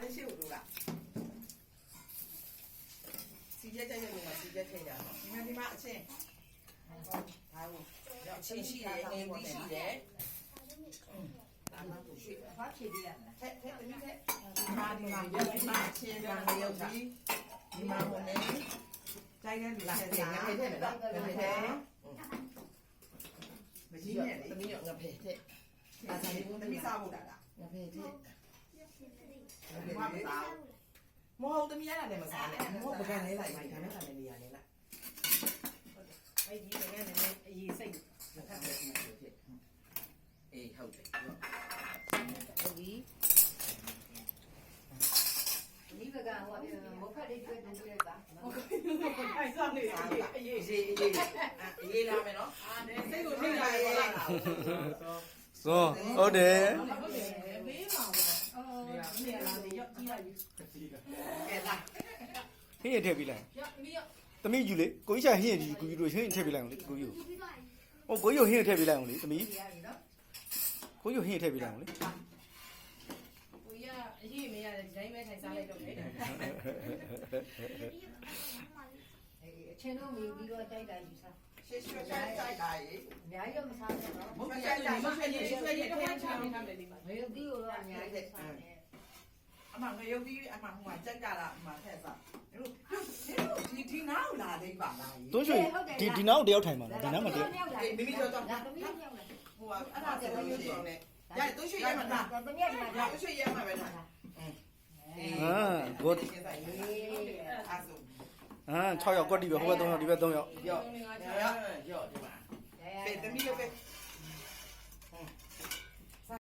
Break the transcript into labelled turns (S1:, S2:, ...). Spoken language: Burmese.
S1: လေးရှိဦးလားစီကျက်တဲ့လူကစီကျက်ထည့်ရအောင်ဒီမှာအချင်းဒါကိုအချင်းရှိတယ်အင်းပြီးရှိတယ်ဒါမှသူရှိတယ်ဘာဖြစ်ရလဲထက်တမီးထက်ဒီမှာအချင်းကငရုတ်ကြီးဒီမှာဟိုနေကြိုက်တဲ့လူဆက်စားငါဖေးထည့်မယ်နော်ငါဖေးထည့်မကြီးနဲ့တမီးငါဖေးထည့်ဒါစားလေးတမီးစားဖို့တာလားငါဖေးထည့်မဟုတ်တမီးရတာလည်းမစားနဲ့မဟုတ်ပကံလေးလိုက်ပါဒါနဲ့ကလည်းနေရနေလိုက်အဲ့ဒီငါလည်းအရေးစိတ်ငါကလည်းမဖြစ်ဖြစ်အေးဟုတ်တယ်ဟုတ်ပြီ
S2: ဒီဘကဟိုမဖတ်လေးတွေ့တယ်တွေ့တာ
S1: အဲ့စားနေအရေးလာမယ်နော်စိတ်ကိုထိလာရတာ
S3: ဆိုဟုတ်တယ်
S1: မေးပါဘောနေရာလာနေရောက်ကြည့်ရယူကဲလာ
S3: ဟင်းရထည့်ပေးလိုက်သမီးယူလေကိုကြီးချဟင်းရကြီးကိုကြီးတို့ဟင်းထည့်ပေးလိုက်အောင်လေကိုကြီးဟိုကိုကြီးဟင်းထည့်ပေးလိုက်အောင်လေသမီးကိုကြီးဟင်းထည့်ပေးလိုက်အောင်လေ
S1: ကိုကြီးကအရေးမရတယ်ဒီတိုင်းပဲထိုင်စားလိုက်တော့လေ
S2: အချင်းတို့မိပြီးတော့တိုက်တာယူစား
S1: ရှေ့ရှေ့တိုက်တာရေ
S2: အများကြီးမစားနဲ့နော်
S1: မဟုတ်တိုက်တာမဟုတ်ရရွှေရထဲချမ်းထားတယ်ဒီမှာ
S2: ငရုတ်တီးကိုတော့အများကြီးစားနေ
S1: အမငရုတ်တီးအမဟိုမှာကြက်ကလာအမထက်စားဒီနားလာသေးပါလား
S3: တွန်းရွှေဒီနောက်တယောက်ထိုင်ပါလားဒီနောက်မှာတယောက်
S1: မိမိတော့တော့
S2: သမီးရောက်လာ
S1: ဟိုအဲ့ဒါဆိုလို့ရှိရင်လည်းရတွန်းရွှေရမှာလား
S2: သမီးရောက်လာ
S1: တွန်းရွှေရမှာပဲလား
S3: ဟာဂုတ်
S1: 6
S3: ယောက်ကွက်တီပဲဟိုဘက်3ယောက်ဒီဘက်3ယောက်
S1: ရော့ဒီမှာဖေးသမီးလည်းပဲ